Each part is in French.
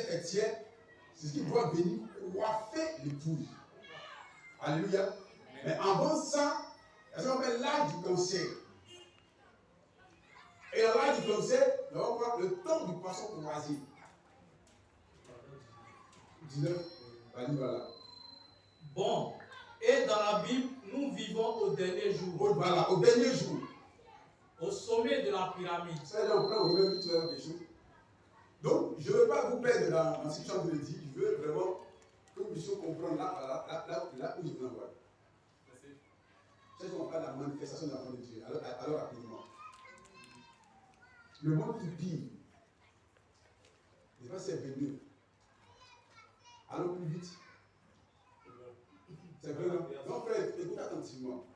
est tiède, c'est ce qui doit venir coiffer l'épouse. Alléluia. Mais avant ça, ça s'appelle l'âge du cancer. Et dans l'âge du cancer, nous allons voir le temps du poisson croisé. 19, voilà. Bon, et dans la Bible, nous vivons au dernier jour. Voilà, au dernier jour. Au sommet de la pyramide. Ça, là, on prend au même quelque chose. Donc, je ne veux pas vous perdre dans ce que je vous le dis. Je veux vraiment que vous puissiez comprendre là où je vous envoie. C'est ce qu'on appelle la manifestation de l'enfant de Dieu. Alors rapidement. Le monde qui pille, n'est pas c'est venu. Allons plus vite. C'est vrai, non? Non, frère, écoute attentivement.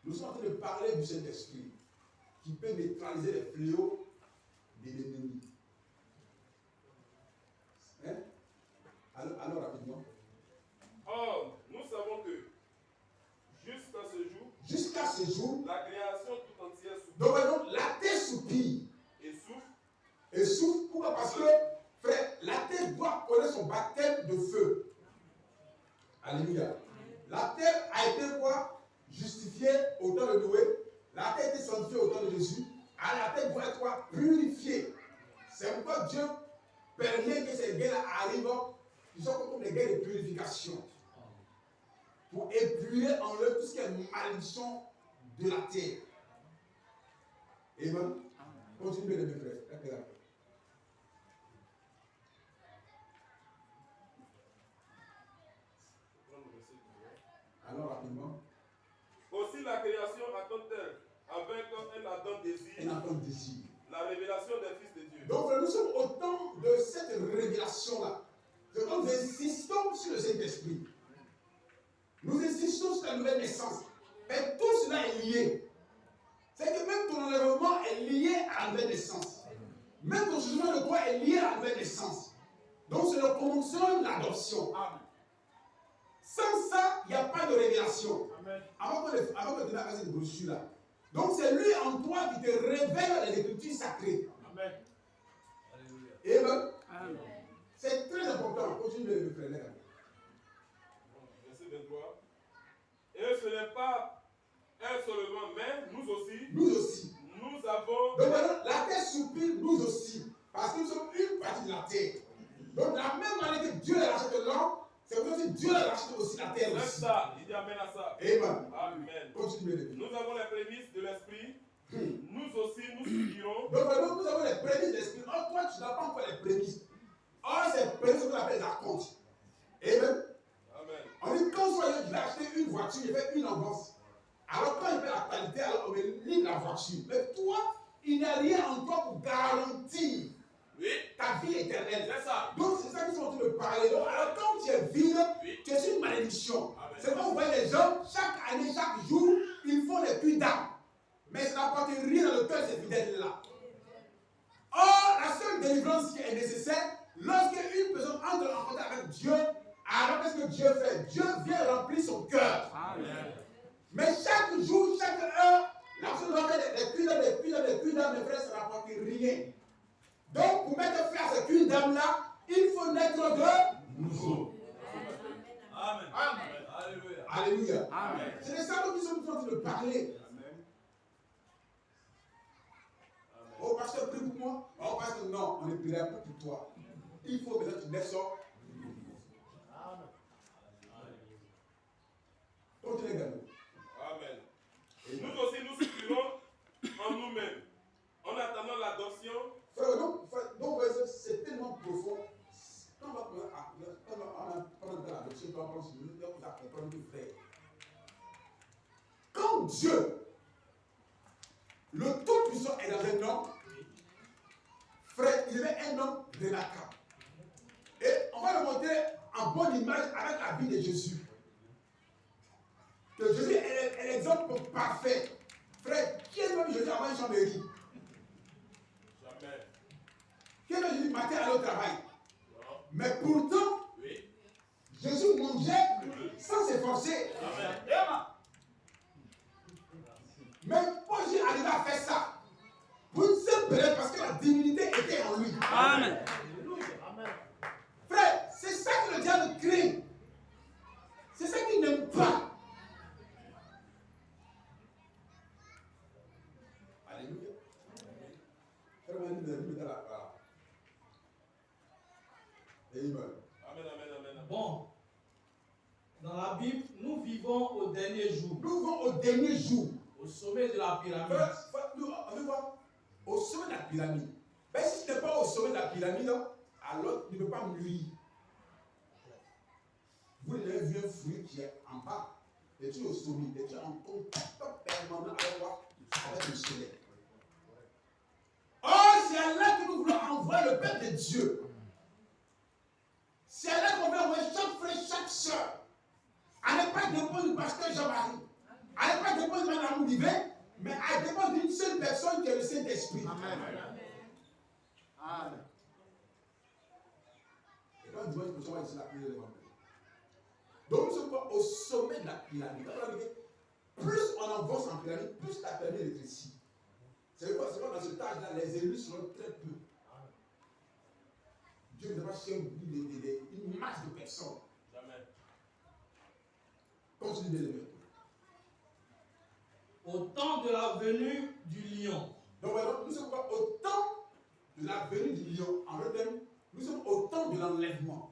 Nous sommes en train de parler du Saint-Esprit qui peut neutraliser les fléaux de l'ennemi. Hein? Alors rapidement. Or, nous savons que jusqu'à ce jour, la création tout entière soupire. Donc, la terre soupire. Et souffre. Pourquoi? Parce que, frère, la terre doit connaître son baptême de feu. Alléluia. La terre a été quoi? Justifiée au temps de Noé. La terre a été sanctifiée au temps de Jésus. Alors, la terre doit être quoi? Purifiée. C'est pourquoi Dieu permet que ces guerres arrivent. Ils sont comme des guerres de purification. Pour épurer en eux tout ce qui est malédiction de la terre. Amen. Continuez mes frères. Alors rapidement. Aussi la création attend-elle avec un ardent désir. La révélation des fils de Dieu. Donc nous sommes au temps de cette révélation-là. Donc nous insistons sur le Saint-Esprit. Nous insistons sur la nouvelle naissance. Mais tout cela est lié. C'est que même ton enlèvement est lié à la nouvelle naissance. Même ton changement de toi est lié à la nouvelle naissance. Donc c'est le commencement de l'adoption. Sans ça, il n'y a pas de révélation. Avant que tu n'aies cette brochure-là. Donc c'est lui en toi qui te révèle les Écritures sacrées. Amen. Amen. C'est très important. Continue de faire. Verset 23. Et ce n'est pas un seulement, mais nous aussi. Nous avons. Donc maintenant, la terre soupire, nous aussi. Parce que nous sommes une partie de la terre. Donc de la même manière que Dieu rachète l'homme, c'est aussi Dieu rachète aussi la terre. C'est ça, il dit amen à ça. Amen. Amen. Continuez. Nous avons les prémices de l'esprit. Nous aussi, nous soupirons. Donc maintenant, nous avons les prémices de l'esprit. Or, toi, tu n'as pas encore les prémices. Or, ces prémices qu'on appelle la compte. Amen. On dit quand soit je vais acheter une voiture, je fais une avance. Alors quand il fait la qualité, alors on me livre la voiture. Mais toi, il n'y a rien en toi pour garantir ta vie éternelle. C'est ça. Donc c'est ça qu'ils sont en train de parler. Donc, alors quand tu es vide, tu es une malédiction. C'est quand vous voyez les gens, chaque année, chaque jour, ils font des puits d'âme. Mais ça n'apporte rien dans le cœur de ces fidèles-là. Or, la seule délivrance qui est nécessaire, lorsque une personne entre en contact avec Dieu, alors qu'est-ce que Dieu fait? Dieu vient remplir son cœur. Amen. Mais chaque jour, chaque heure, la personne doit faire des puits d'âme, mes frères, ça n'apporte rien. Donc, pour mettre fin à ce puits d'âme-là, il faut naître de nouveau. Amen. Amen. Alléluia. Alléluia. Amen. C'est de ça dont nous sommes en train de parler. Amen. Oh, pasteur, prie pour moi. Oh, pasteur, non, on ne priera pas pour toi. Il faut que tu naisses. Amen. Continuez également. Amen. Et nous aussi, nous soupirons en nous-mêmes, en attendant l'adoption. Frère, donc c'est tellement profond. Quand on apprend l'adoption, on apprend sur nous, on va comprendre que frère. Quand Dieu, le Tout-Puissant est dans un homme, frère, il est un homme remarquable. Et on va le montrer en bonne image avec la vie de Jésus. Que Jésus est l'exemple parfait. Frère, qui est même Jésus avant une chamberie? Jamais. Qui est même Jésus matin à au travail? Non. Mais pourtant, Oui. Jésus mangeait sans s'efforcer. Amen. Mais quand Jésus arrivait à faire ça, pour une simple raison, parce que la divinité était en lui. Bon, dans la Bible, nous vivons au dernier jour. Nous vivons au dernier jour. Au sommet de la pyramide. Au sommet de la pyramide. Mais si tu n'es pas au sommet de la pyramide, alors tu ne peux pas mûrir. Vous avez vu un fruit qui est en bas. Et tu es au sommet. Et tu es en contact permanent avec le soleil. Oh, c'est à là que nous voulons envoyer le peuple de Dieu. C'est à là qu'on veut envoyer chaque frère, chaque soeur. À ne pas dépendre du pasteur Jean-Marie. À ne pas dépendre de Mme Divin, mais à dépendre d'une seule personne qui est le Saint-Esprit. Amen. Amen. Et quand dimanche prochain, on va ici la prière de vendredi. Donc nous sommes au sommet de la pyramide. Plus on avance en pyramide, plus la pyramide est rétrécie. C'est quoi dans ce âge-là, les élus seront très peu. Dieu ne va pas chercher une masse de personnes. Jamais. Continue de lever. Au temps de la venue du lion. Donc voilà, nous sommes au temps de la venue du lion. En fait, nous sommes au temps de l'enlèvement.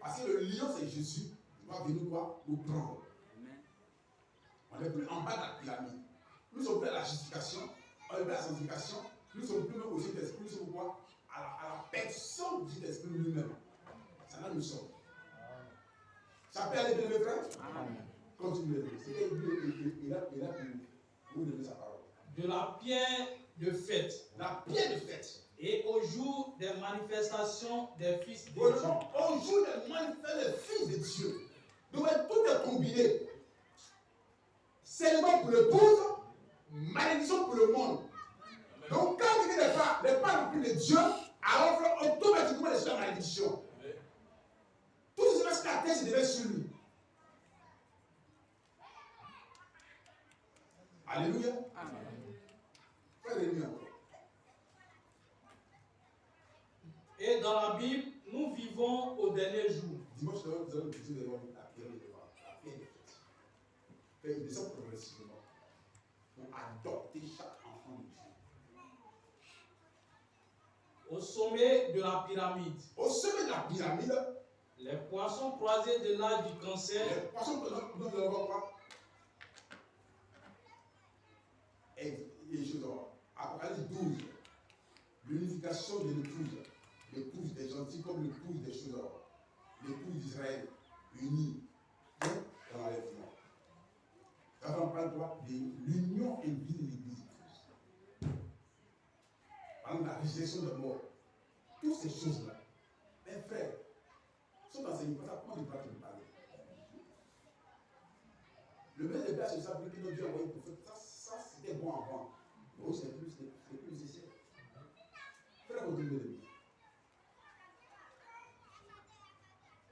Parce que le lion, c'est Jésus. Il va venir quoi? Nous prendre. On n'est plus en bas de la pyramide. Nous sommes plus à la justification, on est plus à la sanctification. Nous sommes plus au Saint-Esprit. Nous sommes quoi? À la personne du Saint-Esprit lui-même. C'est là que nous sommes. Ça peut aller bien, mes frères? Continuez. C'est là pour vous donner sa parole. De la pierre de fête. La pierre de fête. Et au jour des manifestations des fils de Dieu. Au jour des manifestations des fils de Dieu. Donc tout est combiné. Seulement pour le pauvre, malédiction pour le monde. Donc quand quelqu'un n'est pas rempli de Dieu, alors automatiquement il est sur la malédiction. Tout ce qui se passe se devait sur lui. Alléluia. Frère Rémi encore. Et dans la Bible, nous vivons au dernier jour. Dimanche, nous allons visiter la pierre de devant, la pierre de fête. Et il descend progressivement pour adopter chaque enfant de Dieu. Au sommet de la pyramide. Au sommet de la pyramide, les poissons croisés de l'âge du cancer. Les poissons croisés de l'âge du cancer. Et les choses, Apocalypse 12, l'unification de l'épouse des gentils comme l'épouse des choses, l'épouse d'Israël, unie dans l'enlèvement. Ça on parle de l'union et vie de l'église épouse. Par exemple, la résurrection de mort. Toutes ces choses-là, mes frères, sont dans ces livres. Comment tu vas te parler? Le maître de place, c'est ça pour que notre Dieu a envoyé pour faire ça, c'était bon avant. Mais aujourd'hui, c'est plus nécessaire. Fais-la continuer de lui.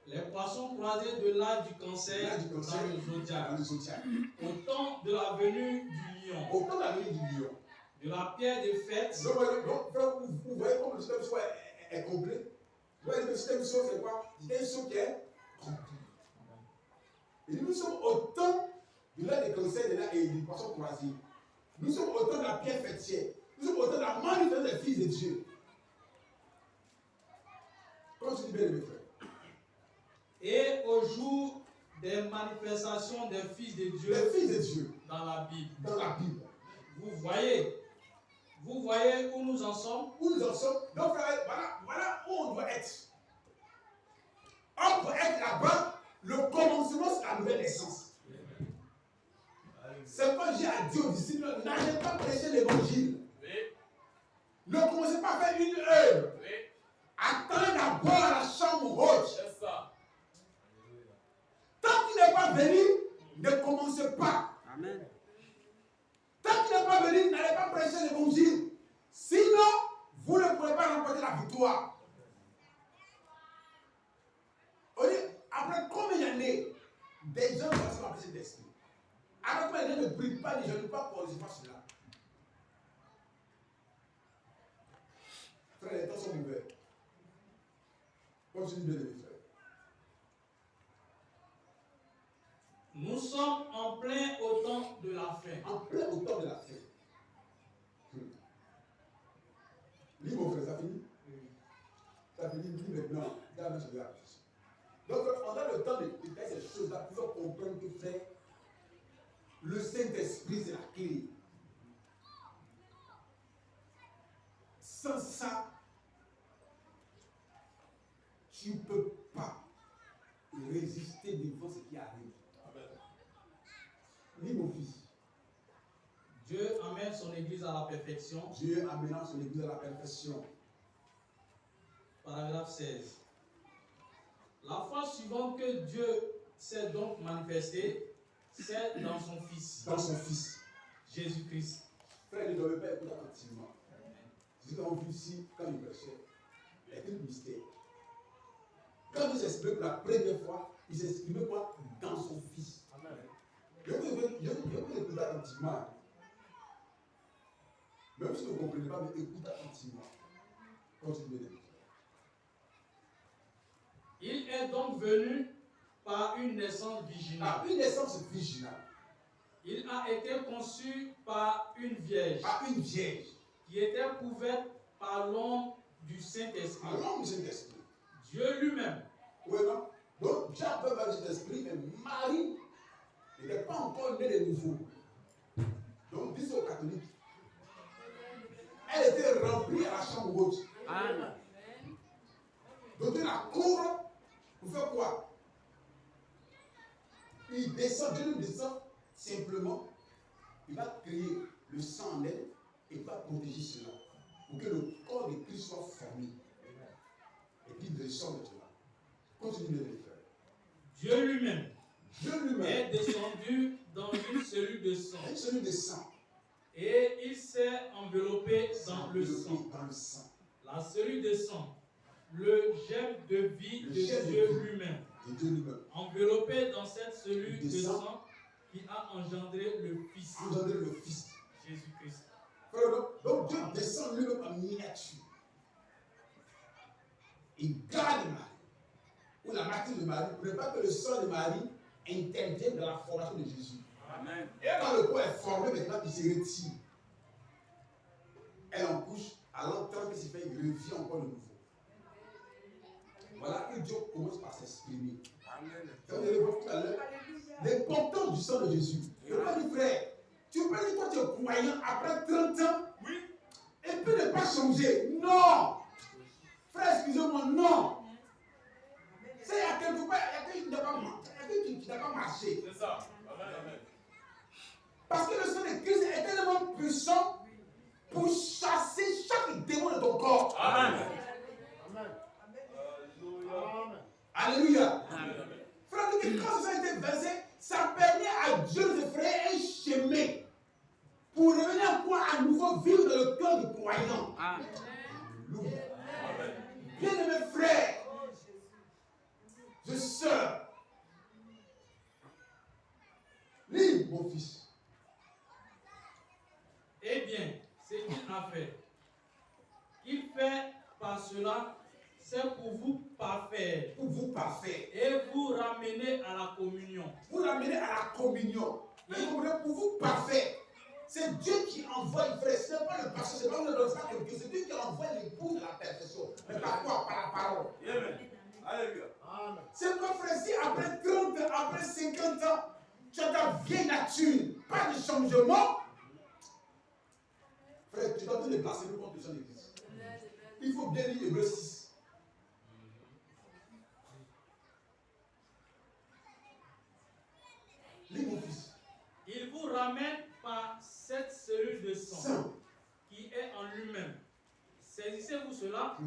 Les poissons croisés de l'âge du cancer dans le zodiaque. Au temps de la venue du lion. Au temps de la venue du lion. De la pierre de fête. Donc, vous voyez comment le système soit est complet. Vous voyez le système soit c'est quoi? C'est un son qui est complet. Et nous sommes au temps de l'âge des cancers et du poisson croisé. Nous sommes au temps de la pierre fêtière. Nous sommes au temps de la manifestation des fils de Dieu. Continue bien, mes frères. Et au jour des manifestations des fils de Dieu. Les fils de Dieu. Dans la Bible. Dans la Bible. Vous voyez où nous en sommes? Où nous en sommes. Donc, voilà où on doit être. On doit être là-bas. Le commencement, c'est la nouvelle naissance. C'est quand j'ai dit aux disciples, n'allez pas prêcher l'évangile. Ne commencez pas à faire une heure. Attendez d'abord à la chambre haute. C'est ça. Tant qu'il n'est pas venu, ne commencez pas. Amen. Tant qu'il n'est pas venu, n'allez pas prêcher l'évangile. Sinon, vous ne pourrez pas remporter la victoire. Après combien d'années, des gens vont se remplacer d'esprit. Après combien d'années ne brillent pas, ne jeûnent pas pour ne pas cela. Frère, les temps sont mauvais. Continue bien les frères. Nous sommes en plein au temps de la fin. En plein au temps de la fin. Livre mon frère, ça finit? Ça finit, dis maintenant. Donc, on a le temps de faire ces choses-là pour comprendre que, frère, le Saint-Esprit, c'est la clé. Sans ça, tu ne peux pas résister devant ce qui arrive. Lis mon fils. Dieu amène son Église à la perfection. Dieu amène son Église à la perfection. Paragraphe 16. La foi suivante que Dieu s'est donc manifestée, c'est dans son Fils. Dans son Fils. Jésus-Christ. Frère, ne devait pas écouter attentivement. C'est quand on vit ici, quand il prêchait, il y a un mystère. Quand il s'exprime pour la première fois, il s'exprime quoi? Dans son Fils. Amen. Je veux écouter attentivement. Même si vous ne comprenez pas, mais écoutez attentivement. Continuez. Il est donc venu par une naissance virginale. Par une naissance virginale. Il a été conçu par une vierge. Par une vierge. Qui était couverte par l'ombre du Saint-Esprit. Par l'ombre du Saint-Esprit. Dieu lui-même. Oui, non? Donc, Jacques veut parler du Saint-Esprit, mais Marie n'était pas encore née de nouveau. Donc, dis aux catholiques. Elle était remplie à la chambre haute. Amen. Donc, la cour pour faire quoi? Il descend, Dieu nous descend simplement. Il va créer le sang en elle et va protéger cela. Pour que le corps de Christ soit formé. Et puis il descend de cela. Continuez les frères. Dieu lui-même. Dieu lui-même est descendu dans une cellule de sang. Une cellule de sang. Et il s'est enveloppé dans le sang. La cellule de sang, le germe de vie de Dieu lui-même. Enveloppé dans cette cellule de sang qui a engendré le Fils. Jésus-Christ. Donc Dieu descend lui-même en miniature. Il garde Marie. Ou la matrice de Marie. Pour ne pas que le sang de Marie intervienne dans la formation de Jésus. Amen. Et quand le corps est formé, maintenant il se retire. Elle en couche, à l'entendre que c'est fait, il revient encore de nouveau. Voilà que Dieu commence par s'exprimer. Comme je l'ai dit tout à l'heure, l'importance du sang de Jésus. Je ne peux pas dire, frère, tu peux dire toi tu es croyant après 30 ans, oui, et puis ne pas changer. Non! Frère, excusez-moi, non! C'est il y a quelque part, il y a quelque chose qui n'a pas marché. C'est ça. Amen. Parce que le sang de Christ est tellement puissant pour chasser chaque démon de ton corps. Amen. Alléluia. Amen. Frère, quand ça a été versé, ça permet à Dieu de faire un chemin pour revenir à nouveau vivre dans le cœur du croyant. Amen. Bien-aimés frères, je sœurs, lis mon fils. Eh bien, ce qu'il a fait, il fait par cela, c'est pour vous parfaire. Pour vous parfaire. Et vous ramener à la communion. Vous ramener à la communion. Pour vous parfaire. C'est Dieu qui envoie le frère. Ce n'est pas le pasteur, ce n'est pas le pasteur, c'est Dieu qui envoie l'époux de la perfection. Mais par quoi? Par la parole. Amen. Alléluia. C'est quoi, frère? Si après 30 ans, après 50 ans, tu as ta vieille nature, pas de changement. Frère, tu dois te déplacer le compte de son église. Il faut bien lire Hébreux 6. Lis mon fils. Il vous ramène par cette cellule de sang qui est en lui-même. Saisissez-vous cela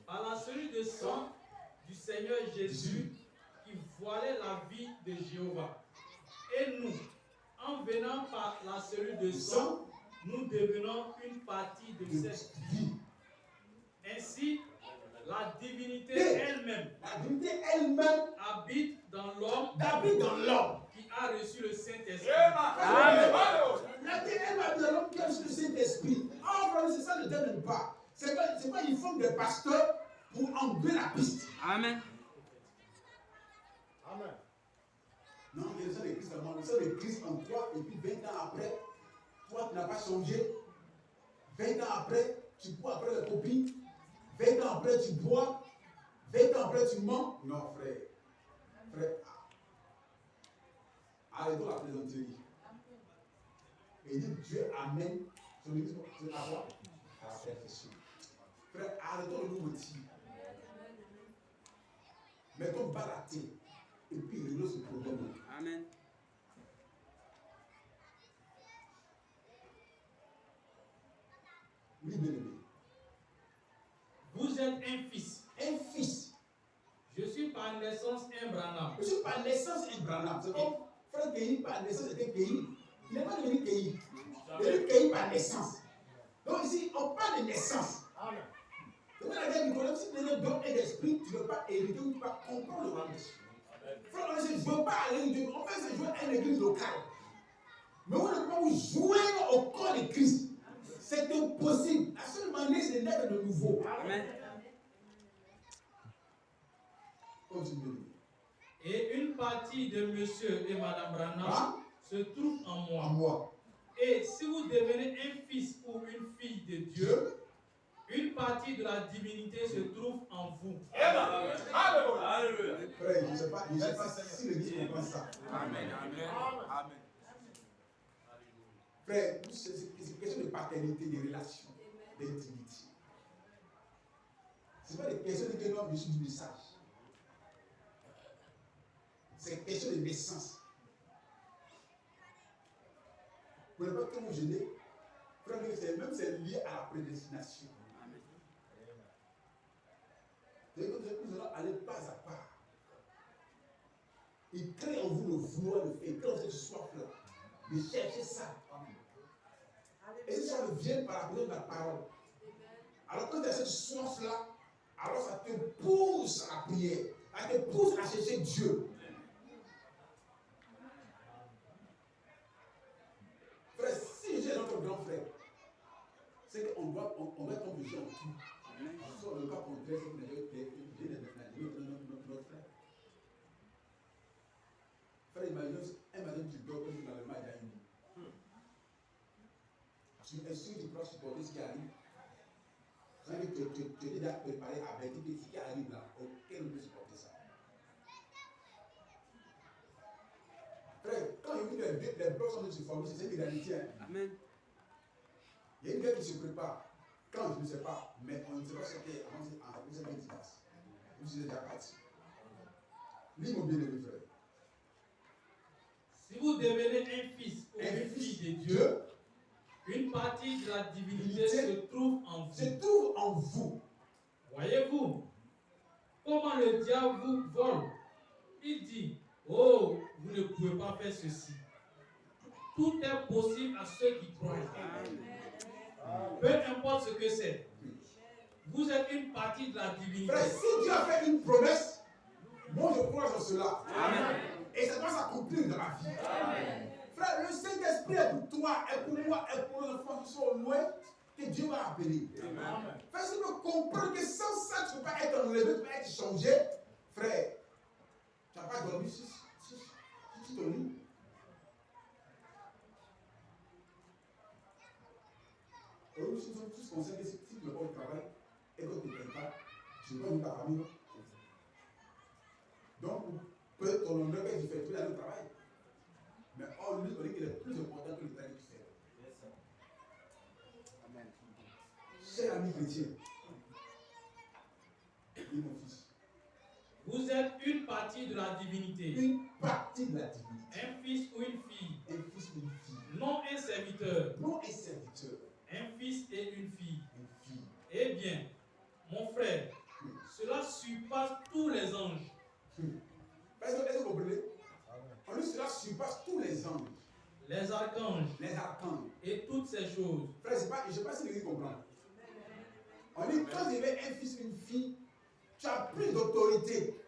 par la cellule de sang du Seigneur Jésus qui voilait la vie de Jéhovah. Et nous, en venant par la cellule de sang, nous devenons une partie de cette vie. Ainsi, la divinité elle-même habite dans l'homme qui a reçu le Saint-Esprit. Amen. La divinité habite dans l'homme qui a reçu le Saint-Esprit. C'est ça le thème de pas. C'est pas une forme de pasteur pour enlever la piste. Amen. Non, il y a le sang de Christ en moi, le sang de Christ en toi, et puis 20 ans après, toi tu n'as pas changé. 20 ans après, tu bois après les copines, 20 ans après tu bois, 20 ans après tu mens. Non, frère. Frère, arrêtons la plaisanterie. Et dit Dieu amène son église à quoi? À la perfection. Frère, arrêtons de nous mentir. Mettons bas la terre et puis réglons ce problème. Amen. Oui, bien aimé. Vous êtes un fils. Un fils. Je suis par naissance un Branham. Je suis par naissance un Branham. C'est comme frère Kéhi par naissance était Kéhi. Il n'est pas devenu Kéhi. Il est devenu Kéhi par naissance. Donc ici, on parle de naissance. Amen. C'est pour laquelle Nicolas, si tu es don et d'esprit, tu ne peux pas hériter ou pas comprendre le royaume des cieux. Frère, on ne se joue pas à l'église. On fait se jouer à une église locale. Mais on ne peut pas vous jouer au corps de Christ. C'est impossible. La seule manière, c'est de naître de nouveau. Amen. Continuez. Et une partie de monsieur et madame Branham se trouve en moi. En moi. Et si vous devenez un fils ou une fille de Dieu, une partie de la divinité se trouve en vous. Alléluia. Frère, je ne sais pas si l'église comprend ça. Amen. Amen. Frère, c'est une question de paternité, de relation, d'intimité. Ce n'est pas des questions de que je suis du message. C'est une question de naissance. Pour ne pas que vous gênez, frère, c'est lié à la prédestination. C'est-à-dire que nous allons aller pas à pas. Il crée en vous le vouloir, le fait. Il crée en vous cette soif-là. De chercher ça. Et si ça vient par la cause de la parole. Alors quand tu as cette soif-là, alors ça te pousse à prier. Ça te pousse à chercher Dieu. Frère, si j'ai notre grand frère, c'est qu'on doit être obligé en tout. Sur le cas contraire, c'est que notre frère. Frère, imagine tu dors comme dans le mal d'Aïe. Est-ce que tu peux supporter ce qui arrive? Tu es déjà préparé à bêter ce qui arrive là. Auquel ne peut supporter ça? Frère, quand je dis que les blocs sont de se former, c'est une réalité. Amen. Il y a une guerre qui se prépare. Quand je ne sais pas, mais on ne sait pas ce qu'est avant vous êtes qui passe. Vous êtes déjà parti. Lis mon bien-aimé frère. Si vous devenez un fils ou une fille de Dieu, une partie de la divinité se trouve en vous. Se trouve en vous. Voyez-vous comment le diable vous vole? Il dit, oh, vous ne pouvez pas faire ceci. Tout est possible à ceux qui croient. Peu importe ce que c'est. Vous êtes une partie de la divinité. Frère, si Dieu a fait une promesse, moi je crois en cela. Amen. Et ça doit s'accomplir dans ma vie. Amen. Frère, le Saint-Esprit est pour toi, est pour moi, est pour les enfants qui sont loin, que Dieu va appeler. Amen. Frère, si tu comprends que sans ça, tu ne peux pas être enlevé, tu ne peux pas être changé, frère, tu n'as pas dormi sur ton lit. Et nous sommes tous conscients que si tu ne vas pas au travail et que tu ne payes pas, tu ne vas pas dans ta famille. Donc, peut-être ton honneur que tu fais, tu vas aller au travail. Mais on lui dit qu'il est plus important que le travail que tu fais. Amen. Cher ami chrétien, dis mon fils. Vous êtes une partie de la divinité. Une partie de la divinité. Un fils ou une fille. Un fils ou une fille. Non un serviteur. Non un serviteur. Un fils et une fille. Une fille. Eh bien, mon frère, cela surpasse tous les anges. Est-ce que vous comprenez? En lui, cela surpasse tous les anges. Les archanges. Les archanges. Et toutes ces choses. Frère, je ne sais pas si vous comprenez. On dit, quand il y avait un fils, une fille, tu as plus d'autorité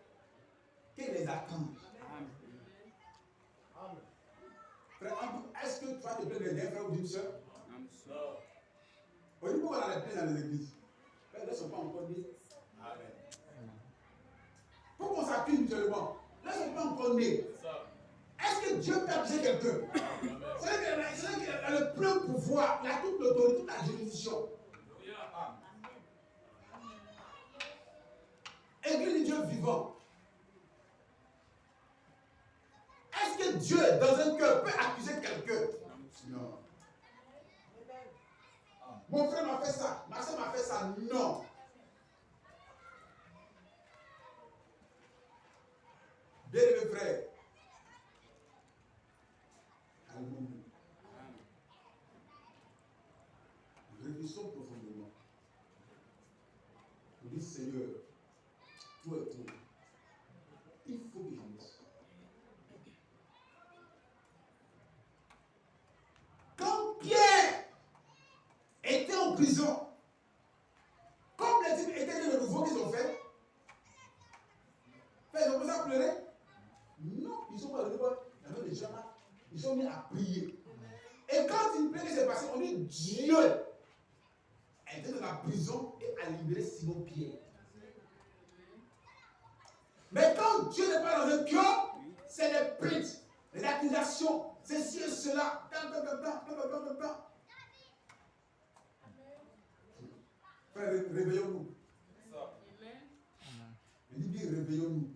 que les archanges. Amen. Frère, est-ce que tu vas te plaindre d'un frère ou d'une soeur? Non. On dit pourquoi on a les plaintes dans les églises? Frère, ne sont pas encore nés. Amen. Pourquoi on s'accuse mutuellement? Là, ils ne sont pas encore nés. Est-ce que Dieu peut accuser quelqu'un? C'est vrai qu'il a le plein pouvoir, il a toute l'autorité, toute la juridiction. vent. Est-ce que Dieu, dans un cœur, peut accuser quelqu'un? Non. Mon frère m'a fait ça, ma soeur m'a fait ça. Non. Bien-aimés frères, calmons-nous. Réfléchissons profondément. Nous disons, Seigneur, tout est tout. Il faut que je me sois. Quand Pierre était en prison, comme les types étaient de nouveau qu'ils ont fait, ils ont commencé à pleurer. Non, ils sont pas venus voir la main de Jama. Ils sont mis à prier. Et quand ils plaignent, c'est passé, on dit Dieu était dans la prison et a libéré Simon Pierre. Mais quand Dieu n'est pas dans un cœur, c'est les plaintes, les accusations, ceci et cela. Frère, réveillons-nous. Je dis bien, réveillons-nous.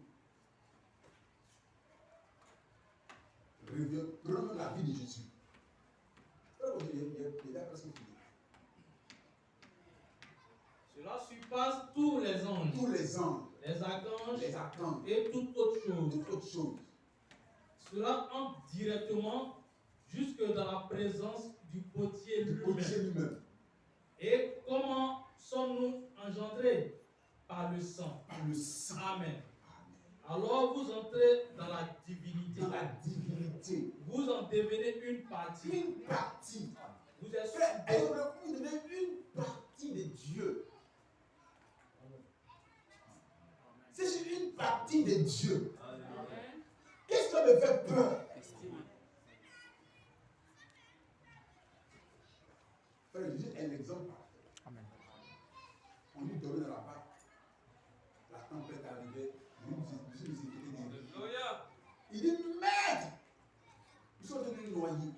Prenons la vie de Jésus. Cela surpasse tous les anges. Tous les anges. Les archanges. Les archanges. Et toute autre chose. Toute autre chose. Cela entre directement jusque dans la présence du potier lui-même. Et comment sommes-nous engendrés? Par le sang. Par le sang. Amen. Alors vous entrez dans la divinité. Dans la divinité. Vous en devenez une partie. Une partie. Vous êtes frère, vous devenez une partie de Dieu. C'est une partie de Dieu. Amen. Qu'est-ce qui me fait peur? Frère, je dis un exemple parfait. Amen. On lui dormait dans la barque. La tempête arrivait. Il dit, merde! Ils sont devenus noyés.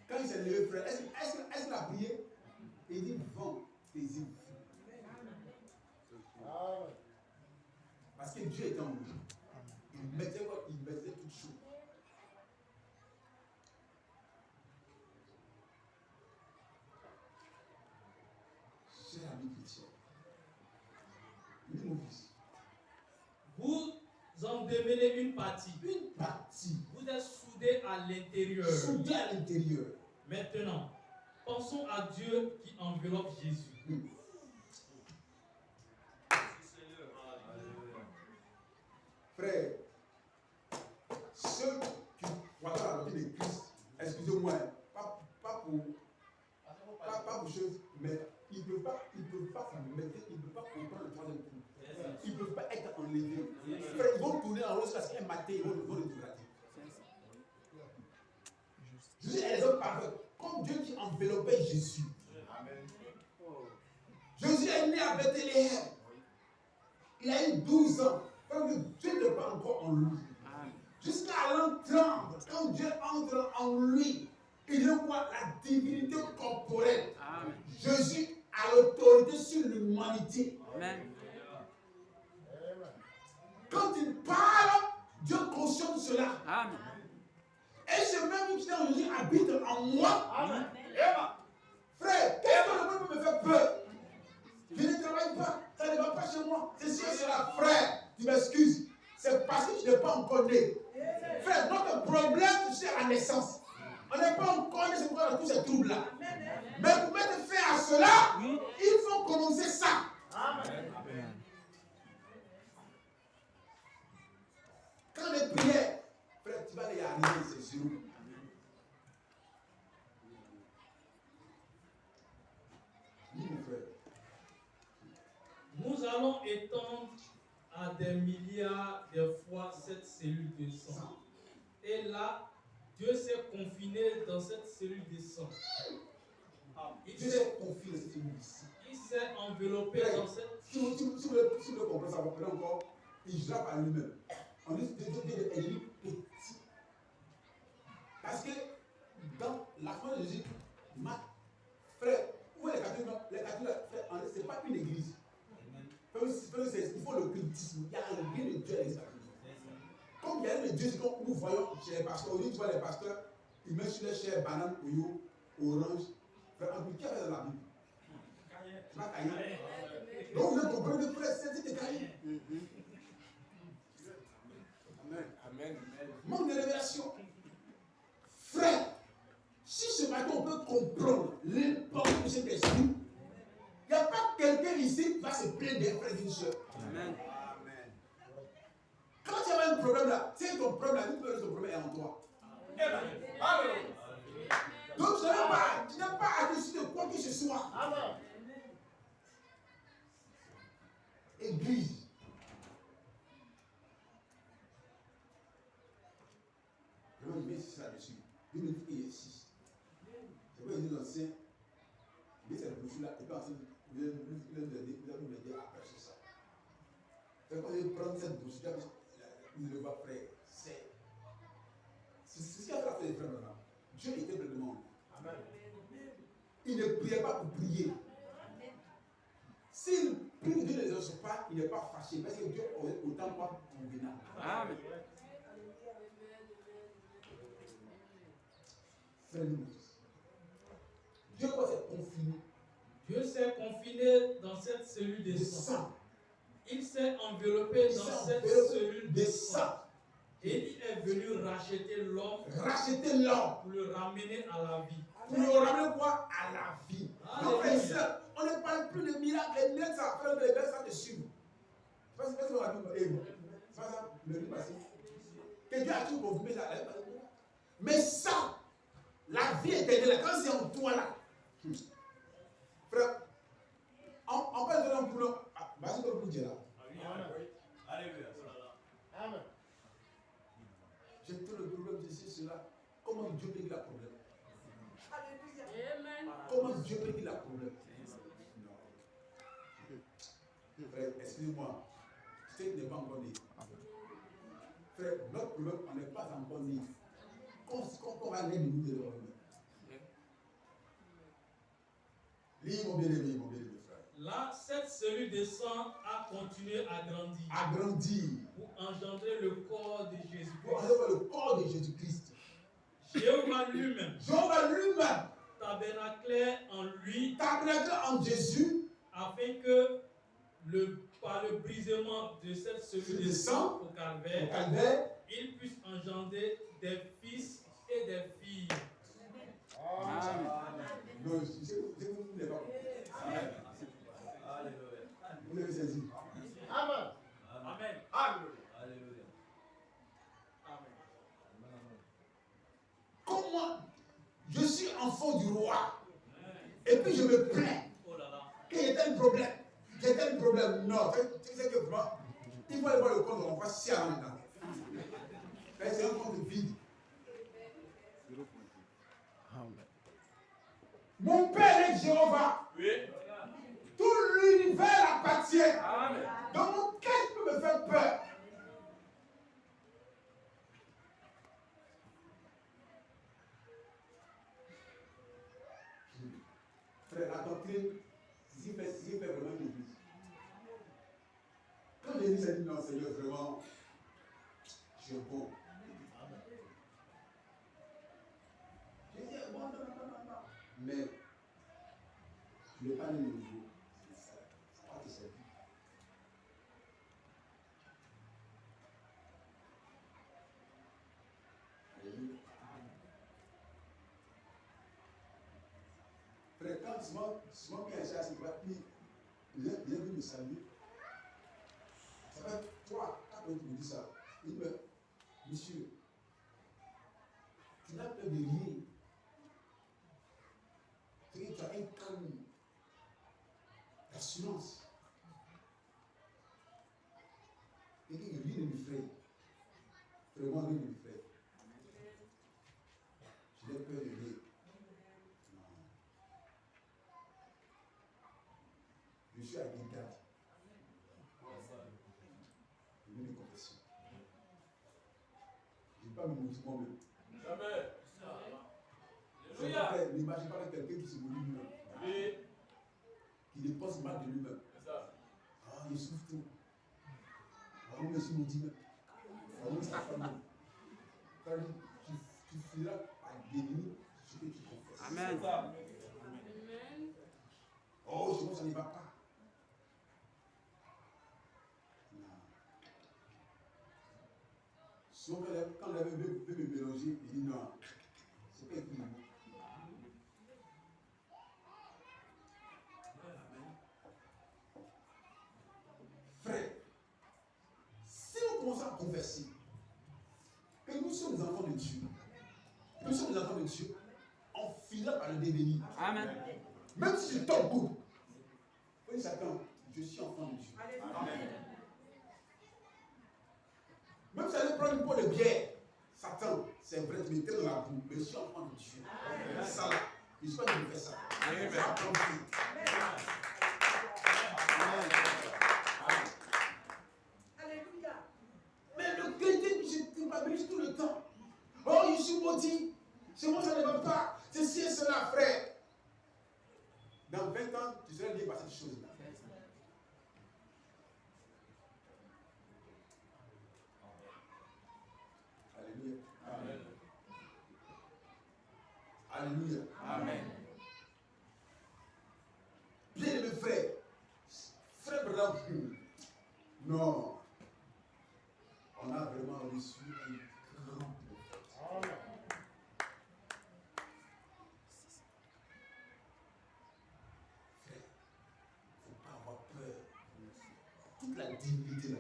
Quand il s'est levé, frère, est-ce qu'il a prié? Il dit, vent, taisez-vous. Parce que Dieu était en lui. Il mettait quoi? Il mettait toutes choses. Cher ami chrétien, dis mon fils. Vous en devenez une partie. Une partie. Vous êtes soudés à l'intérieur. Soudés à l'intérieur. Maintenant, pensons à Dieu qui enveloppe Jésus. Frère, ceux qui voient la doctrine de Christ, excusez-moi, pas pour chose, mais ils ne peuvent pas comprendre le troisième coup. Ils ne peuvent pas être enlevés. Frère, ils vont tourner en rond jusqu'à ce qu'un matin, ils vont le dégrader. Je dis les hommes parfaits, comme Dieu qui enveloppait Jésus. Jésus est né à Bethléem. Il a eu 12 ans. Quand Dieu n'est pas encore en lui. Jusqu'à l'an 30, quand Dieu entre en lui, il devient quoi? La divinité corporelle. Amen. Jésus a l'autorité sur l'humanité. Amen. Quand il parle, Dieu cautionne cela. Amen. Et ce même qui est en Jésus habite en moi. Amen. Frère, qu'est-ce que le monde me fait peur? Je ne travaille pas, ça ne va pas chez moi. C'est sûr, c'est la frère. Tu m'excuses. C'est parce que tu n'es pas encore né. Frère, notre problème, c'est la naissance. On n'est pas encore né, c'est pourquoi on a tous ces troubles-là. Mais pour mettre fin à cela, il faut commencer ça. Amen. Quand les prières, frère, tu vas y arriver, c'est sûr. Oui, mon frère. Nous allons étendre à des milliards de fois cette cellule de sang. Et là, Dieu s'est confiné dans cette cellule de sang. Dieu s'est confié dans cette cellule de sang. Il s'est enveloppé dans cette... Si vous comprenez ça, vous comprenez encore, il jappe à lui-même. On dit que Dieu est petit. Parce que dans la foi de Jésus, frère, vous voyez les catholiques, frère, ce n'est pas une église. Il faut le cultisme. Il n'y a rien de Dieu à l'extérieur. Comme il y a rien de Dieu, c'est comme nous voyons chez les pasteurs. Aujourd'hui, tu vois les pasteurs, ils mettent sur les chairs banane, oyo, orange. Qui a fait dans la Bible? C'est pas Caïn. Donc vous comprenez, frère, c'est Caïn. Amen. Manque de révélation. Frère, si ce matin on peut comprendre l'importance de cet esprit, il n'y a pas quelqu'un ici qui va se plaindre des frères et d'une soeur. Amen. Quand tu as un problème là, c'est ton problème là, ton problème est en toi. Donc tu n'as pas à décider de quoi que ce soit. Église. Je vais insister là-dessus. Il me dit qu'il y a 6. C'est quoi les anciens? Il dit cette bouche là, et puis ensuite, vous allez me dire après c'est ça. C'est quand il prend cette bouche là, il le voit frère. C'est ce qui a fait la fête des frères maintenant. Dieu était près de moi. Amen. Il ne priait pas pour prier. S'il prie, Dieu ne les exauce pas, il n'est pas fâché. Parce que Dieu aurait autant pas convenable. Amen. Dieu s'est confiné. Dieu s'est confiné dans cette cellule de sang. Il s'est enveloppé dans cette cellule de sang. Et il est venu racheter l'homme. Pour le ramener à la vie. Pour le ramener quoi? À la vie. Donc, frère, on ne parle plus de miracles. Les miracles, ça fait les belles ça te suivre. C'est pas ce qu'on a dit. C'est pas ça, le livre passé. Que Dieu a tout confirmé ça. Mais ça, la vie éternelle, quand c'est en toi là. Frère, on peut donner un boulot. Vas-y, pour vous dire là. Alléluia. Amen. J'ai tout le problème, je sais cela. Comment Dieu peut régler le problème? Amen. Comment Dieu peut régler le problème? Non. Frère, excusez-moi. Ce n'est pas encore né. Frère, notre problème, on n'est pas encore né. Quand on va naître, nous devons revenir. Lis mon bien-aimé, frère. Là, cette cellule de sang a continué à grandir. À grandir. Pour engendrer le corps de Jésus-Christ. Pour engendrer le corps de Jésus-Christ. Jéhovah lui-même. Tabernaclait en lui. Tabernaclait en Jésus. Afin que par le brisement de cette cellule de sang au calvaire, il puisse engendrer des fils et des filles. Amen. Non, vous ne l'avez pas. Amen. Vous l'avez saisi. Amen. Amen. Alléluia. Comment je suis enfant du roi et puis je me plains qu'il y ait un problème. J'ai tel problème. Non, tu sais que vraiment, il faut aller voir le compte, on va se serrer maintenant. C'est un compte vide. Mon Père est Jéhovah. Oui. Tout l'univers appartient. Amen. Donc, qu'est-ce qui peut me faire peur? Frère, la doctrine, si fait vraiment une église. Quand Jésus s'est dit non, Seigneur, vraiment, je suis bon. J'ai dit, non. Mais, je n'ai pas le niveau. C'est pas que c'est dit. Alléluia. Frère, quand souvent quand il y a un chasse, il est venu me saluer. Ça fait 3-4 ans qu'il me dit ça. Il me dit, monsieur, tu n'as peur de rien. C'est que tu as un calme, l'assurance. Et que rien ne m'effraie. Vraiment rien ne m'effraie. Je n'ai peur de rien. Je suis à Guingamp. Je veux une confession. Je ne vais pas me montrer moi-même. Jamais. N'imagine pas quelqu'un qui se motive lui-même. Oui. Qui dépense mal de lui-même. C'est ça. Ah il souffre tout. Alors, monsieur nous dit, tu finiras par devenir ce que tu confesses. Amen. Oh, je vois que ça ne va pas. Non. Sinon, quand elle veut me mélanger, il dit non. C'est pas écrit. Frère, si nous commençons à converser, que nous sommes des enfants de Dieu, on finira par le devenir. Amen. Même si je tombe beaucoup, oui, Satan, je suis enfant de Dieu. Amen. Même si j'allais prendre une pot de bière, Satan, c'est vrai, tu me mets dans la boue, mais je suis enfant de Dieu. Ça là, je ne suis pas de faire ça. Amen. Ça prend plus. Alléluia. Mais le chrétien qui se culpabilise tout le temps. Oh, je suis maudit. Chez moi, ça ne va pas. Ceci et cela, frère. Dans 20 ans, tu seras lié par cette chose-là. Alléluia. Amen. Alléluia. Amen. Bien-aimé frère. Frère Branham. Non. On a vraiment reçu un grand prophète. Frère, il ne faut pas avoir peur. Toute la dignité là.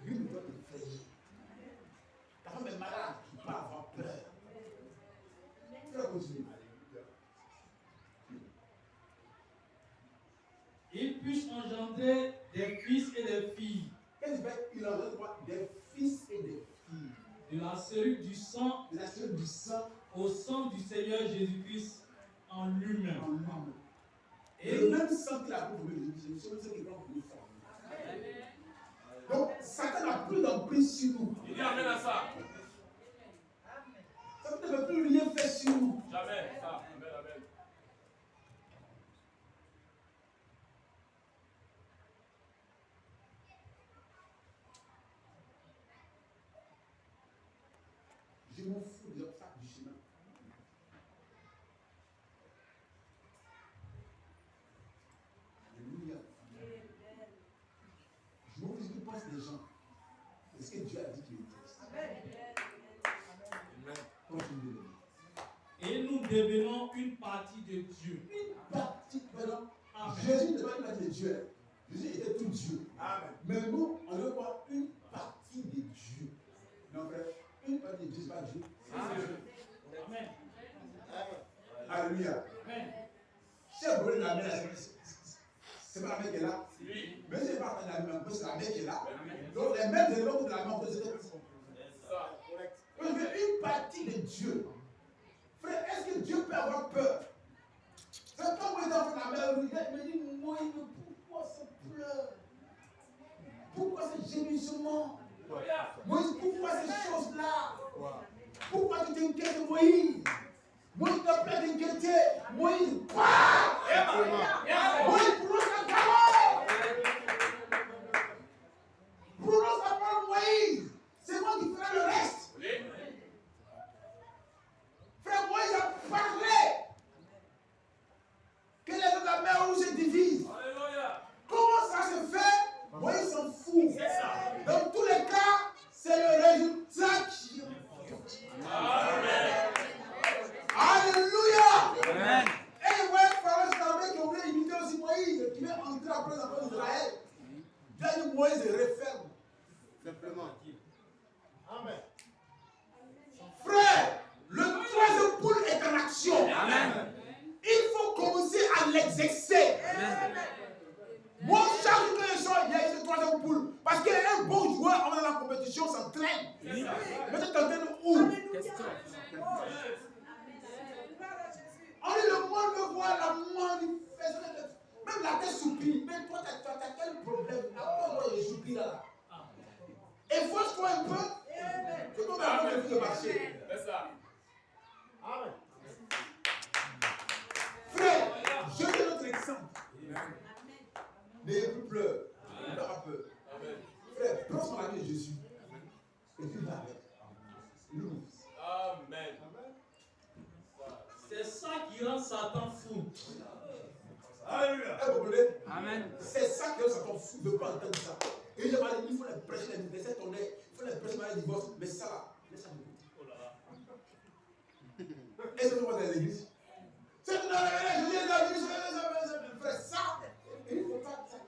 Rien ne doit t'effrayer. Ta femme est malade, tu ne peux pas avoir peur. Frère, continue. Ils puissent engendrer des fils et des filles Qu'est-ce qu'il fait? Il engendre quoi? Des fils et des filles. de la cellule du sang De la cellule du sang au sang du Seigneur Jésus-Christ en lui-même. en l'homme. Et Et le même sang qu'il a pour Jésus, c'est le sang qu'il prend pour nous former. Donc, Satan n'a plus d'emprise sur nous. Il dit Amen à ça. Satan ne peut plus rien faire sur nous. Jamais. Ça. Amen, amen. Je m'en fous des obstacles du chemin. Alléluia. Je m'en fous de ce que pensent les gens. Est-ce que Dieu a dit qu'il était? Continue. Et nous devenons une partie de Dieu. Une partie, maintenant, Amen. Jésus n'était pas une partie de Dieu. Jésus était tout Dieu. Amen. Mais nous, on veut voir une partie de Dieu. Non, frère, une partie de Dieu, c'est pas Dieu. Amen. Alléluia. Amen. Cher brûle la mer, c'est pas la mer qui est là. Oui. Mais c'est pas la mer, c'est la mer qui est là. Amen. Donc les maîtres de l'autre de la mer, c'est Ça. on veut une partie de Dieu. Frère, est-ce que Dieu peut avoir peur? C'est quand moi, dans la mer, il me dit, Moïse, pourquoi ça pleure? Pourquoi ce gémissement? Moïse, pourquoi ces choses-là? Pourquoi tu t'inquiètes, Moïse? Moïse n'a pas d'inquiéter. Moïse, quoi? Moïse, prononce la parole. Prononce la parole, Moïse. C'est moi qui ferai le reste. Frère Moïse a parlé. Quelle est la mer où se divise? Alléluia. Comment ça se fait? Moïse s'en fout. C'est ça. Dans tous les cas, c'est le résultat qui importe. Amen. Alléluia. Amen. Et ouais, Pharaon, c'est un mec qui voulait imiter aussi Moïse, qui veut entrer après les enfants d'Israël. Dieu a dit Moïse referme. Simplement. Amen. Frère, le troisième poule est en action. Amen. Il faut commencer à l'exercer. Moi, chaque jour que je sors, il y a ce troisième poule. Parce qu'un bon joueur avant la compétition s'entraîne. Mais tu t'entraînes où? Question. On dit le monde veut voir la manifestation. Même la tête soupire. Mais toi, tu as quel problème? Après, moi, je soupire là. Efforce-toi un peu. C'est comme un peu de marcher. C'est ça. Frère, je donne notre exemple. Amen. C'est ça que ça t'en fout. Je ne veux pas entendre ça. Et j'ai parlé, il faut les prêcher, laisser ton nez, il faut les prêcher dans le divorce. Mais ça là, laisse ça de côté. Oh là là. Est-ce que tu vois dans l'église? C'est non, je viens dans l'église, frère, ça. Il ne faut pas ça.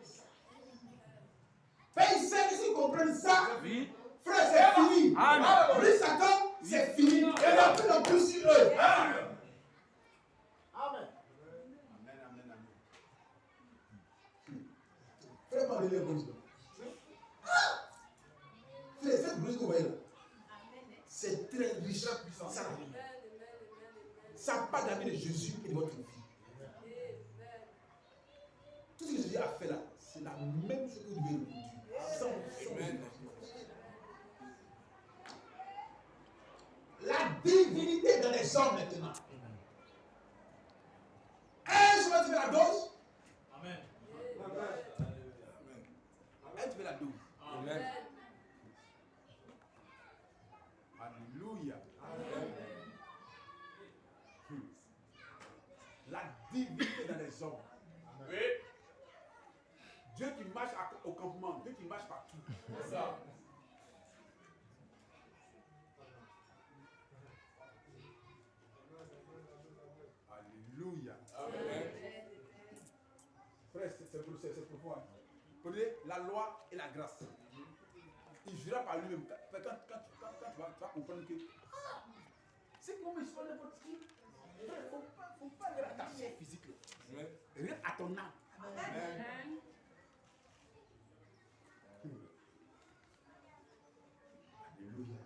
Frère, il sait que s'ils comprennent ça, Oui. frère, c'est fini. Amen. Lui, Satan, c'est fini. Et non plus non plus sur eux. Amen. Frère, parlez les brouses. Frère, cette brousse que vous voyez là, c'est très riche. Ça n'a pas d'avis de Jésus et de votre vie. Tout ce que Jésus a fait là, c'est la même chose que vous devez reproduire. La divinité dans les hommes maintenant. Un jour, tu fais la dose. Amen. Un, tu fais la dose. Amen. Alléluia. La divinité dans les hommes. Oui. Dieu qui marche au campement, Dieu qui marche partout. C'est ça. Alléluia. Amen. Frère, c'est profond. Hein. Prenez la loi et la grâce. Il jura par lui-même. Quand tu vas comprendre que c'est comme il se fait n'importe qui. Il ne faut pas aller à ta chair physique. Rien à ton âme. Amen. Alléluia.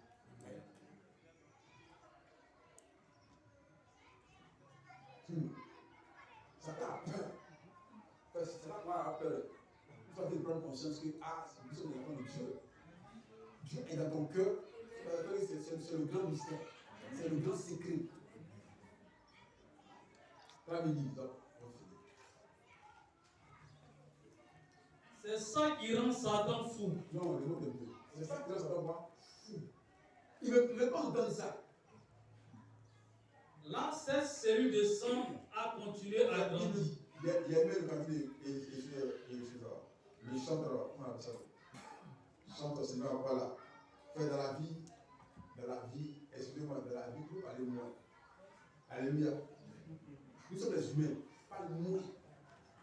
Satan a peur. C'est là qu'on a peur. Il faut prendre conscience que nous sommes des enfants de Dieu. Dieu est dans ton cœur. C'est le grand mystère. C'est le grand secret. C'est ça qui rend Satan fou. Non, le mot de Dieu. C'est ça qui rend Satan quoi? Fou. Il ne veut pas entendre ça. Là, cette cellule de sang a continué à grandir. Il y a même le candidat le chanteur, comment on appelle ça? Chanteur, c'est là, voilà. Fait dans la vie, excusez-moi, dans la vie, vous parlez moins. Alléluia. Nous sommes des humains. Parle moins.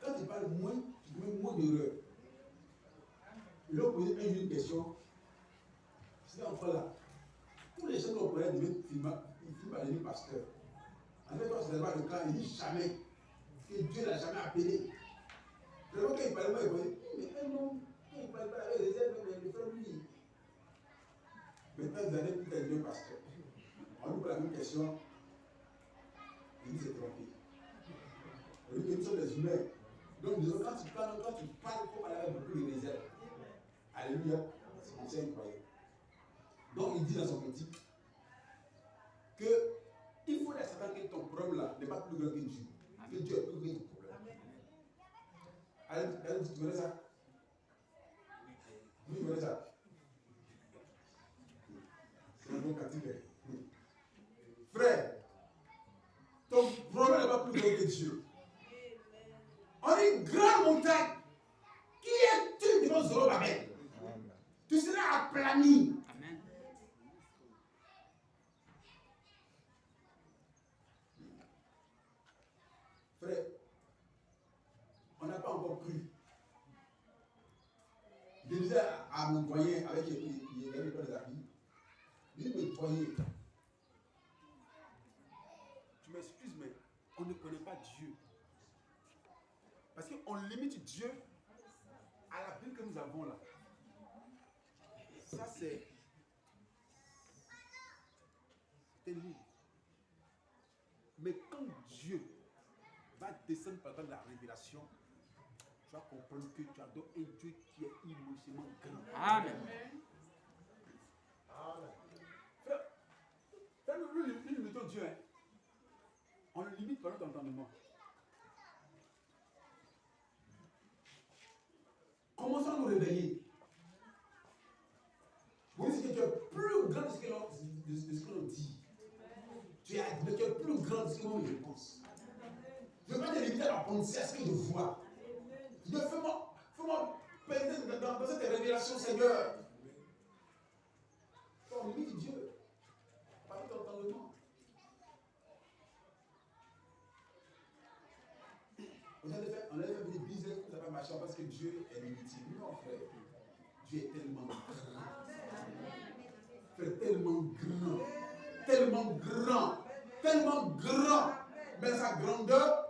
Quand tu parles moins, tu commets moins d'erreurs. Il a posé une question. C'est encore là. Tous les gens qu'on connaît devaient filmer par les pasteurs. En fait, toi, c'est pas le cas, il dit jamais que Dieu ne l'a jamais appelé. Vraiment, quand il parlait, moi, il disait, mais non, quand il parlait pas avec les élèves, mais le frère, lui. Maintenant, vous allez plus être pasteur. On nous pose la même question. Il dit, c'est trompé. On dit que nous sommes des humains. Donc, quand tu parles, il faut parler avec beaucoup de réserve. Alléluia. C'est comme ça qu'il croyait. Donc, il dit dans son critique que il faut laisser Satan que ton problème là n'est pas plus grand que Dieu. Que Dieu est plus grand que ton problème. Allez, tu connais ça? Oui, tu connais ça? C'est un bon critique. Frère, ton problème n'est pas plus grand que Dieu. On est une grande montagne. Qui es-tu devant Zorobabel? Tu seras aplani. Amen. Frère, on n'a pas encore cru. Je disais à mon doyen, avec il avait pas des amis, il me doyen, tu m'excuses, mais on ne connaît pas Dieu. Parce qu'on limite Dieu à la Bible que nous avons là. Ça, c'est terrible. Mais quand Dieu va descendre par la révélation, tu vas comprendre que tu as donc un Dieu qui est immensément grand. Amen. Frère, nous limitons Dieu. Hein. On le limite par notre entendement. Commençons à nous réveiller. Vous dites que tu es plus grand de ce que l'on dit. Tu es plus grand de ce que l'on pense. Je ne veux pas te limiter à penser à ce que je vois. Dieu, fais-moi pénétrer dans cette révélation, Seigneur. On limite Dieu. Par ton entendement. On a fait des business pour ça va marcher parce que Dieu est limité. Non, frère. Dieu est tellement grand. Frère, tellement grand. Tellement grand. Tellement grand. Mais sa grandeur,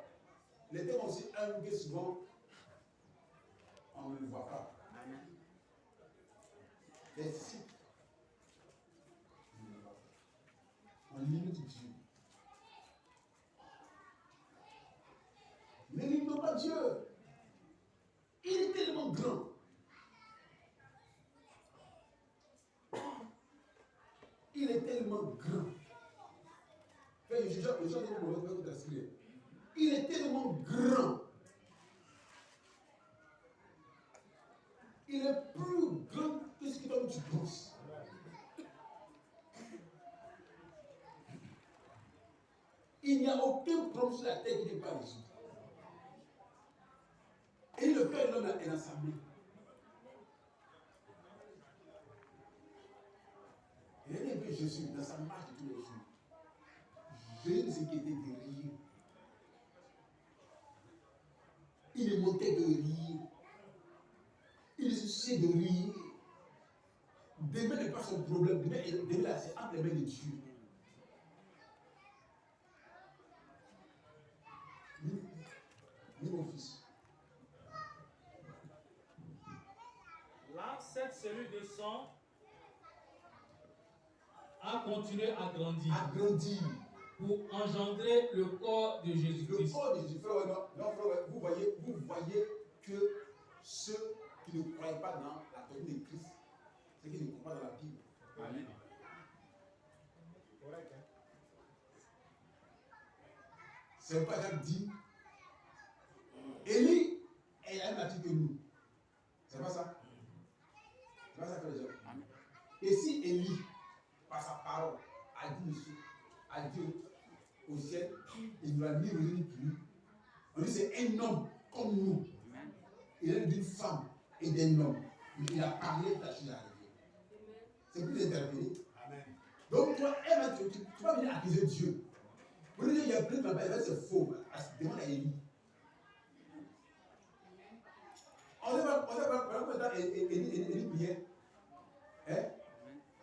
il est tellement aussi humble que souvent, on ne le voit pas. Et si on limite Dieu. Ne limitons pas Dieu. Il est tellement grand. Il est tellement grand. Il est tellement grand. Il est plus grand que ce que tu penses. Il n'y a aucun problème sur la terre qui n'est pas résolu. Et le cœur de l'homme est dans sa main. Et il y a un peu Jésus dans sa marche de tous les jours. Jésus ne s'inquiétait de rire. Il ne montait de rire. Il se souciait de rire. Demain n'est pas son problème. Demain c'est entre les mains de Dieu. Ni mon fils. Là, cette cellule de sang a continué à grandir. À grandir. Pour engendrer le corps de Jésus-Christ. Le corps de Jésus, frère, non, frère, vous voyez que ceux qui ne croient pas dans la doctrine de Christ, c'est qu'ils ne croient pas dans la Bible. Amen. C'est pourquoi Jacques dit, Élie est la même nature que nous. C'est pas ça? C'est pas ça que les gens. Et si Élie, par sa parole, a dit au ciel, il ne va ni revenir plus. On dit c'est un homme comme nous. Il est d'une femme et d'un homme. Il a parlé de la chose à arriver. C'est plus intervenir. Donc toi, tu vas venir accuser Dieu. Pour lui dire il y a plus de ma belle, c'est faux. Demande à Élie. On sait pas Élie priait.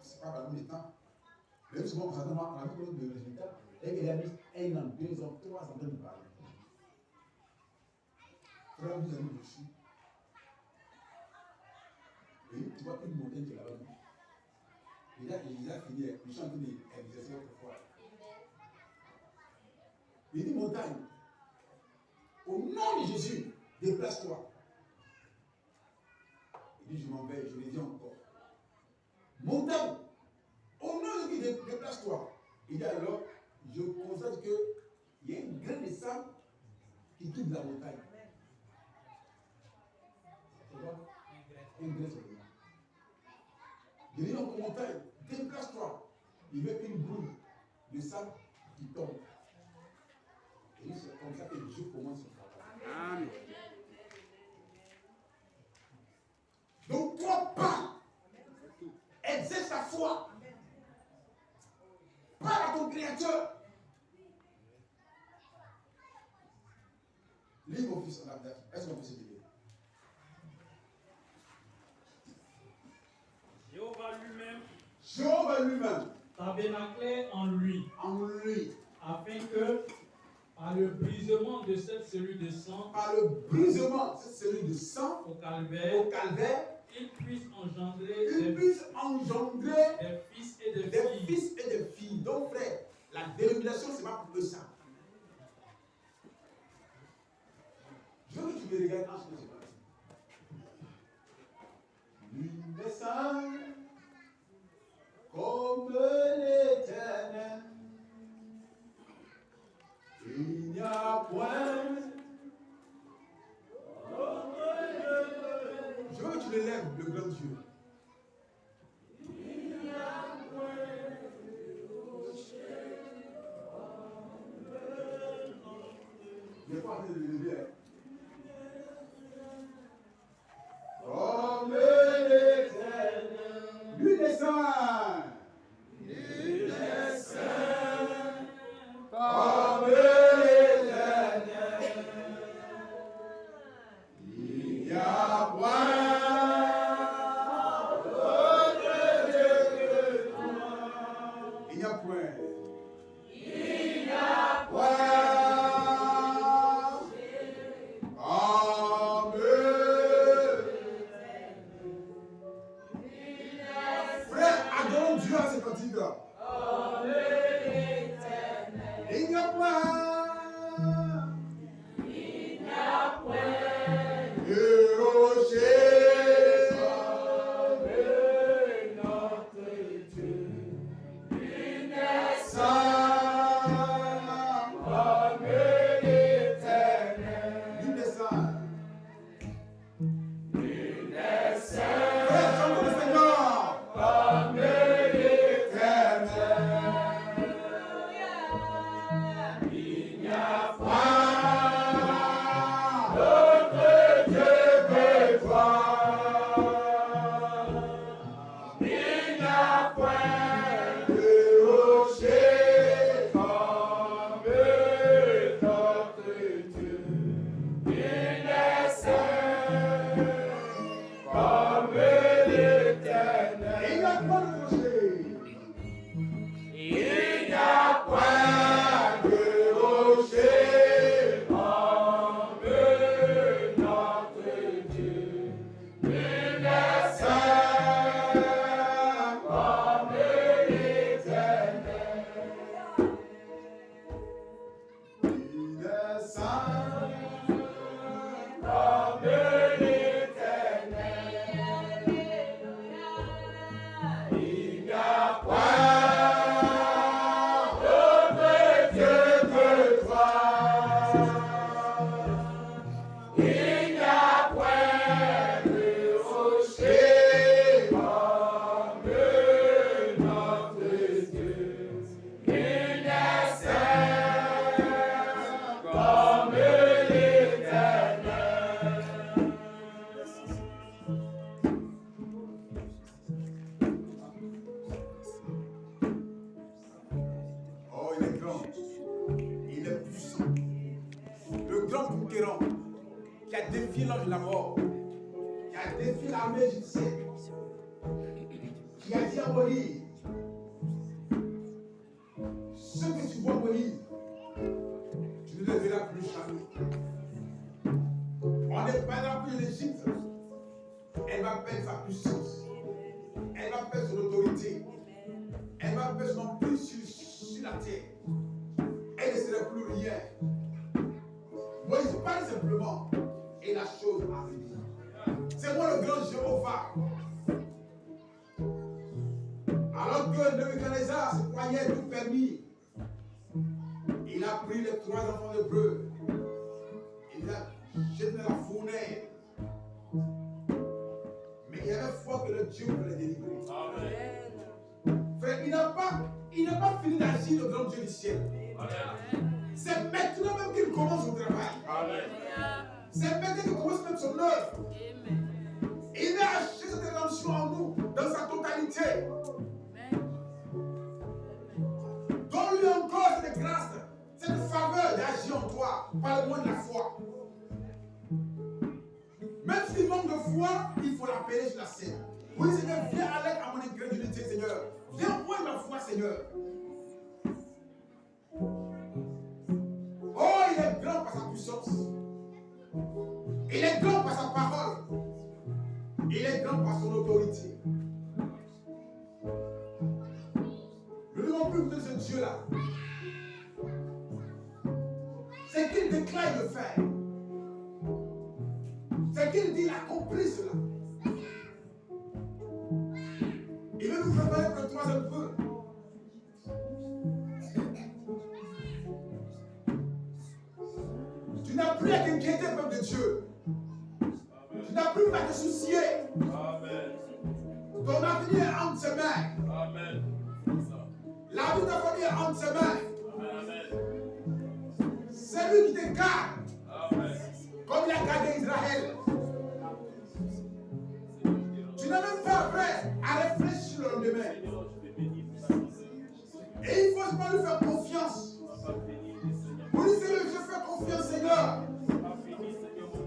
C'est pas pendant le temps. Même souvent, on a vu le résultat. Et qu'il a mis 1 an, 2 ans, 3 ans de parler. Frère, vous avez reçu. Et tu vois une montagne qui est là-bas. Il a fini, il chante l'exercice autrefois. Il dit montagne, au nom de Jésus, déplace-toi. Il dit je m'en vais, je le dis encore. Montagne, au nom de Jésus, déplace-toi. Il dit alors, je constate qu'il y a une graine de sable qui quitte la montagne. C'est quoi? Une graine sur le monde. Il dit donc montagne, déplace-toi. Il met une boule de sable qui tombe. Et c'est comme ça que Dieu commence son travail. Amen. Donc toi, parle. Exerce ta foi. Parle à ton Créateur. Lis mon fils en Abdel. Est-ce qu'on peut se dire? Jéhovah lui-même tabernaclait en lui, afin que, par le brisement de cette cellule de sang, au calvaire, il puisse engendrer des fils et des filles. Donc frère, la dénomination c'est pas pour eux ça. Je veux que tu me regardes en ce moment. L'une des saints comme l'Éternel, il n'y a point. Je veux que tu l'élèves, le grand Dieu. Il n'y a point de rocher comme le. Je ne vais pas en train de l'élever.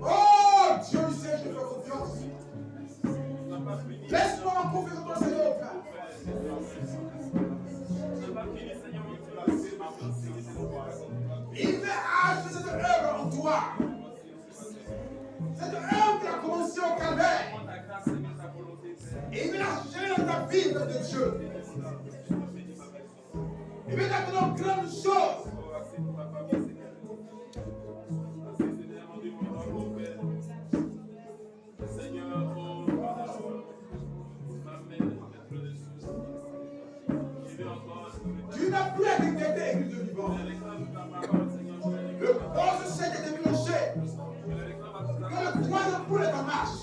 Oh, Dieu, il sait, je fais confiance. Dieu. Et maintenant, grande chose. Tu n'as plus à t'inquiéter, Église de vivant. Le corps de Seigneur est déclenché. Que le troisième poule est en marche.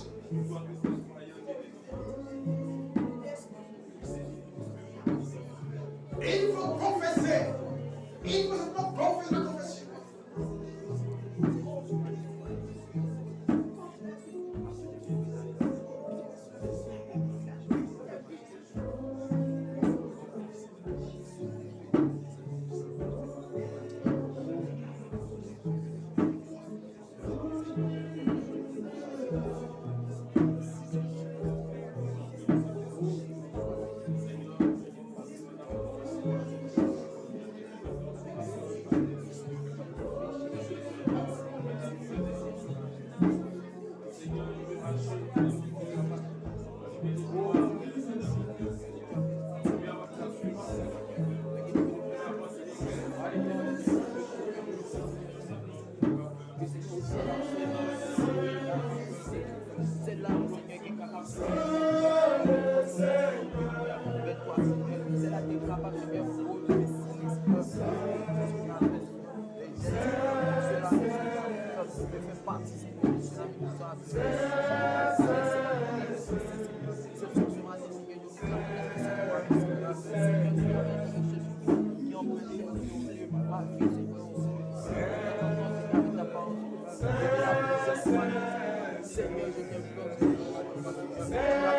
Et il faut confesser. Il faut simplement confesser la confession. Seigneur,